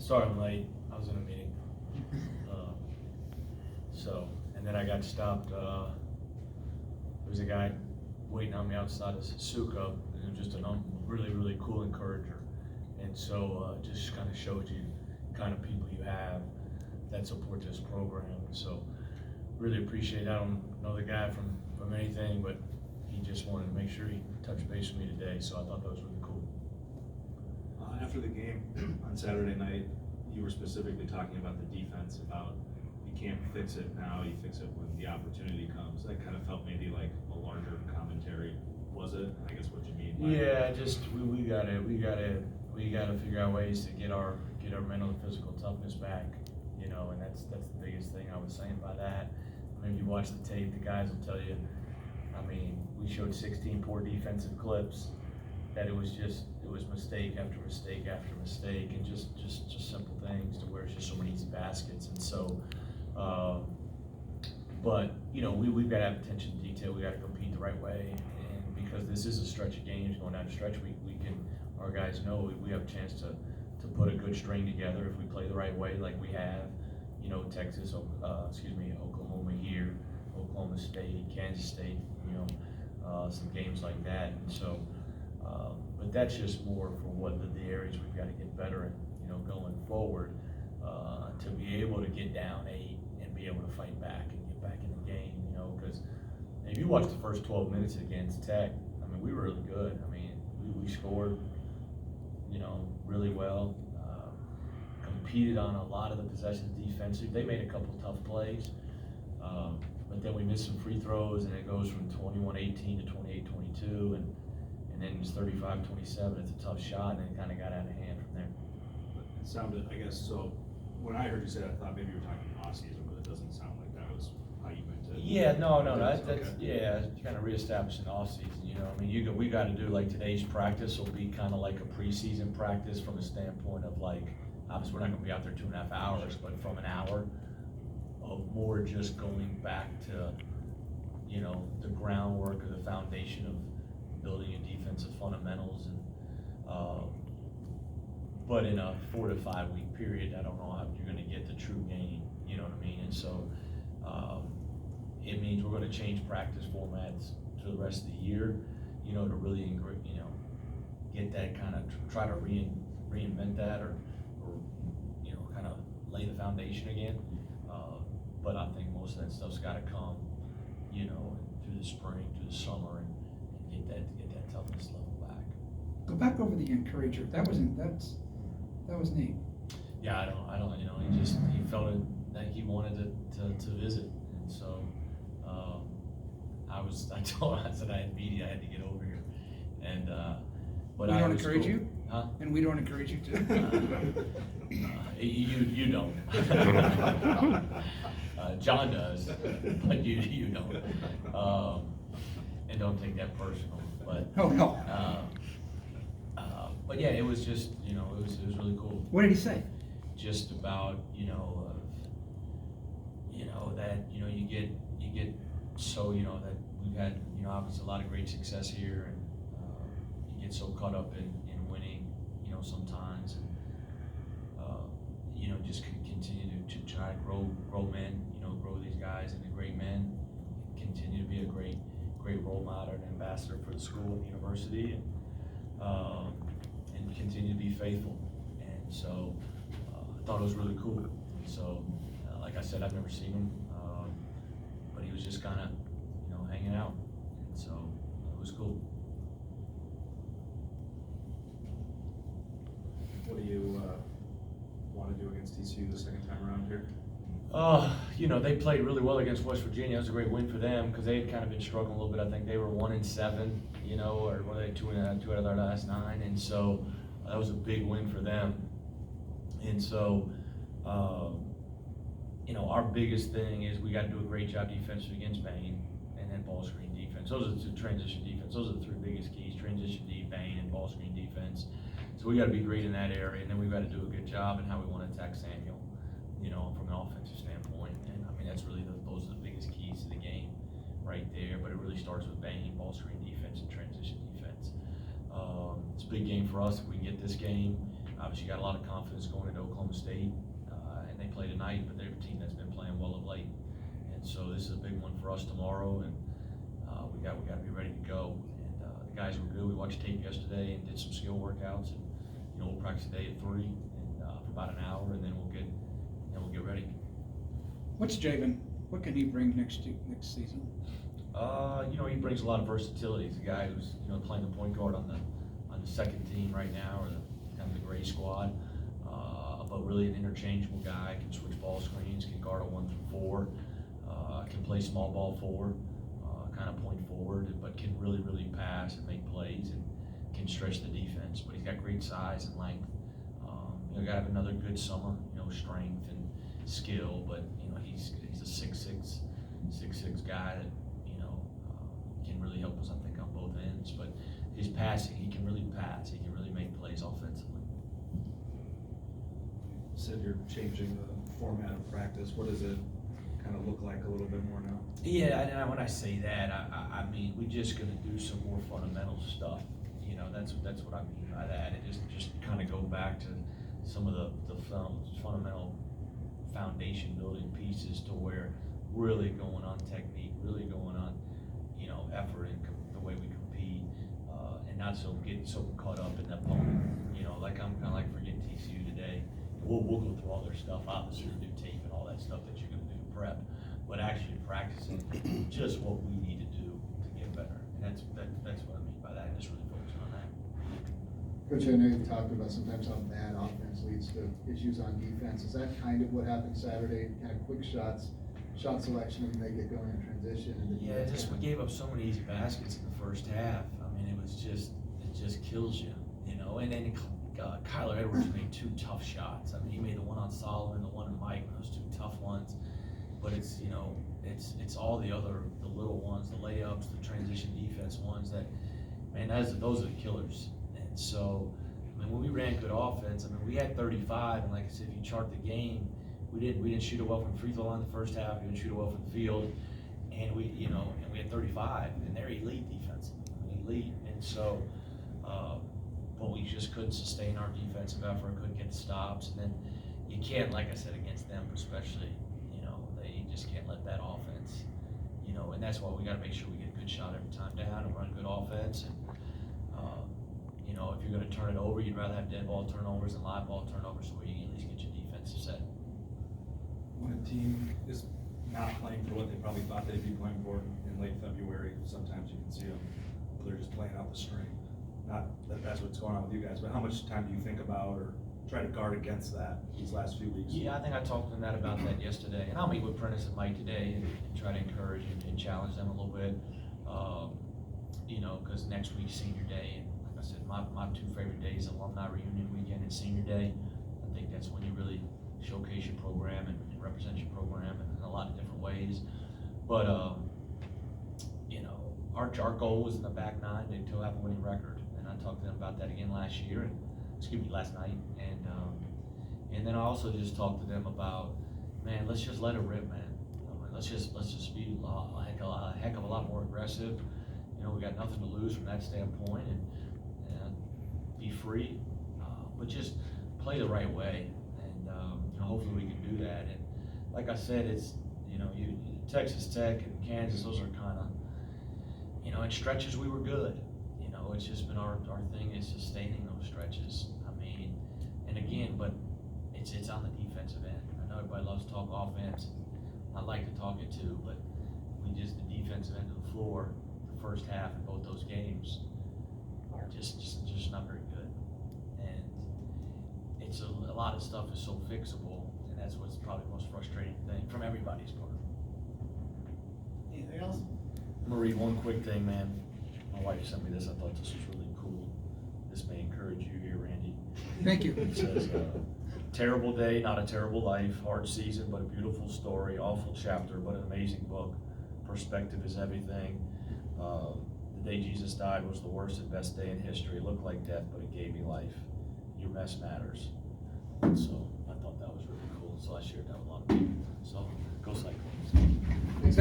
Sorry I'm late. I was in a meeting. And then I got stopped. There was a guy waiting on me outside of Suka, and just a really, really cool encourager. And so just kind of showed you the kind of people you have that support this program. And so really appreciate it. I don't know the guy from anything, but he just wanted to make sure he touched base with me today. So I thought that was really cool. After the game on Saturday night, you were specifically talking about the defense, about you can't fix it now, you fix it when the opportunity comes. That kind of felt maybe like a larger commentary. Was it? I guess what you mean by Yeah, just we gotta figure out ways to get our mental and physical toughness back, you know, and that's the biggest thing I was saying by that. I mean, if you watch the tape, the guys will tell you, I mean, we showed 16 poor defensive clips, that it was mistake after mistake after mistake, and just simple things to where it's just so many easy baskets. And so, but you know, we've got to have attention to detail. We got to compete the right way, and because this is a stretch of games going down the stretch, we can, our guys know we have a chance to put a good string together if we play the right way, like we have. You know, Texas, Oklahoma here, Oklahoma State, Kansas State. You know, some games like that, and so. But that's just more for what the areas we've got to get better at, you know, going forward, to be able to get down 8 and be able to fight back and get back in the game, you know, because if you watch the first 12 minutes against Tech, I mean, we were really good. I mean, we scored, you know, really well, competed on a lot of the possessions defensive. They made a couple tough plays, but then we missed some free throws, and it goes from 21-18 to 28-22, and then it was 35-27. It's a tough shot, and it kind of got out of hand from there. It sounded, I guess, so when I heard you say that, I thought maybe you were talking off-season, but it doesn't sound like that was how you meant it. Yeah, no, that's okay. Yeah, kind of reestablishing off-season, you know. I mean, we got to do, like, today's practice will be kind of like a preseason practice from a standpoint of, like, obviously we're not going to be out there 2.5 hours, but from an hour of more just going back to, you know, the groundwork or the foundation of building your defensive fundamentals, and but in a 4 to 5 week period, I don't know how you're going to get the true gain, you know what I mean? And so it means we're going to change practice formats for the rest of the year, you know, to really, you know, get that kind of, try to reinvent that, or you know, kind of lay the foundation again. But I think most of that stuff's got to come, you know, through the spring, through the summer, and get that toughness level back. Go back over the encourager. That was neat. Yeah, I don't, you know, he felt it, that he wanted to visit, and so I said I had media, I had to get over here, and but We I don't was encourage cool. you? Huh? And we don't encourage you to. You don't. John does, but you don't. And don't take that personal. But Oh, no. But yeah, it was just, you know, it was really cool. What did he say? Just about, you know, that, you know, you get so, you know, that we've had, you know, obviously a lot of great success here, and you get so caught up in winning, you know, sometimes, and you know, just continue to try to grow men, you know, grow these guys into great men, continue to be a great role model and ambassador for the school and the university, and continue to be faithful. And so I thought it was really cool. And so, like I said, I've never seen him, but he was just kind of, you know, hanging out. And so it was cool. What do you want to do against TCU the second time around here? You know, they played really well against West Virginia. It was a great win for them because they had kind of been struggling a little bit. I think they were 1-7, you know, or were they 2 out of their last 9, and so that was a big win for them. And so, you know, our biggest thing is we got to do a great job defensively against Bain, and then ball screen defense. Those are the transition defense. Those are the 3 biggest keys: transition D, Bain, and ball screen defense. So we got to be great in that area, and then we've got to do a good job in how we want to attack Samuel, you know, from an offensive standpoint. And I mean, that's really those are the biggest keys to the game right there. But it really starts with Bain, ball screen defense, and transition defense. It's a big game for us if we can get this game. obviously got a lot of confidence going into Oklahoma State, and they play tonight, but they're a team that's been playing well of late. And so this is a big one for us tomorrow, and we got to be ready to go. And the guys were good. We watched tape yesterday and did some skill workouts, and we'll practice today at 3 and for about an hour, and then we'll get ready. What's Javen? What can he bring next season? He brings a lot of versatility. He's a guy who's playing the point guard on the second team right now, or kind of the gray squad. But really an interchangeable guy, can switch ball screens, can guard a 1 through 4, can play small ball forward, kind of point forward, but can really pass and make plays and can stretch the defense. But he's got great size and length. Got to have another good summer, strength and skill. But he's a 6'6" guy that can really help us, I think, on both ends. But his passing, he can really pass. He can really make plays offensively. Said you're changing the format of practice. What does it kind of look like a little bit more now? Yeah, and when I say that, I mean we're just going to do some more fundamental stuff. That's what I mean by that. And just kind of go back to some of the fundamental foundation building pieces to where really going on technique, really going on effort and the way we compete, and not getting so caught up in the opponent. Like I'm kind of like forgetting TCU today. We'll go through all their stuff, obviously do tape and all that stuff that you're going to do to prep, but actually practicing just what we need to do to get better. And that's what I mean by that. Just really focus on that. Coach, I know you've talked about sometimes how bad offense leads to issues on defense. Is that kind of what happened Saturday? Kind of quick shot selection when they get going in transition? And Yeah, we gave up so many easy baskets in the first half. I mean, it just kills you, And then Kyler Edwards made 2 tough shots. I mean, he made the one on Solomon, the one on Mike, those 2 tough ones. But it's all the little ones, the layups, the transition defense ones that, man, those are the killers. And so, I mean, when we ran good offense, I mean, we had 35, and like I said, if you chart the game, we didn't shoot it well from the free throw line the first half. We didn't shoot it well from the field, and we had 35, and they're elite defense, elite. And so, but we just couldn't sustain our defensive effort, couldn't get the stops, and then you can't, like I said, against them especially, they just can't let that offense, and that's why we got to make sure we get a good shot every time down and run good offense. And if you're going to turn it over, you'd rather have dead ball turnovers than live ball turnovers, so where you can at least get your defensive set. When a team is not playing for what they probably thought they'd be playing for in late February, sometimes you can see them, they're just playing out the string. Not that that's what's going on with you guys, but how much time do you think about or try to guard against that these last few weeks? Yeah, I think I talked to them about that yesterday, and I'll meet with Prentice and Mike today and try to encourage and challenge them a little bit. Because next week's senior day, and like I said, my 2 favorite days, alumni reunion weekend and senior day. I think that's when you really showcase your program and represent your program in a lot of different ways. But our goal was in the back 9 to have a winning record, and I talked to them about that again last night, and then I also just talked to them about, man, let's just let it rip, man. Let's just be a heck of a lot more aggressive. We got nothing to lose from that standpoint, and be free, but just play the right way, and hopefully we can do that. And like I said, it's Texas Tech and Kansas, those are kind of in stretches we were good. It's just been our thing is sustaining those stretches. I mean, and again, but it's on the defensive end. I know everybody loves to talk offense. I like to talk it too, but the defensive end of the floor, the first half in both those games, are just not very good. And it's a lot of stuff is so fixable, and that's what's probably the most frustrating thing from everybody's part. Anything else? I'm gonna read one quick thing, man. My wife sent me this. I thought this was really cool. This may encourage you here, Randy. Thank you. It says, terrible day, not a terrible life, hard season, but a beautiful story, awful chapter, but an amazing book. Perspective is everything. The day Jesus died was the worst and best day in history. It looked like death, but it gave me life. Your mess matters. And so I thought that was really cool. So I shared that with a lot of people. So go Cyclones. Thanks.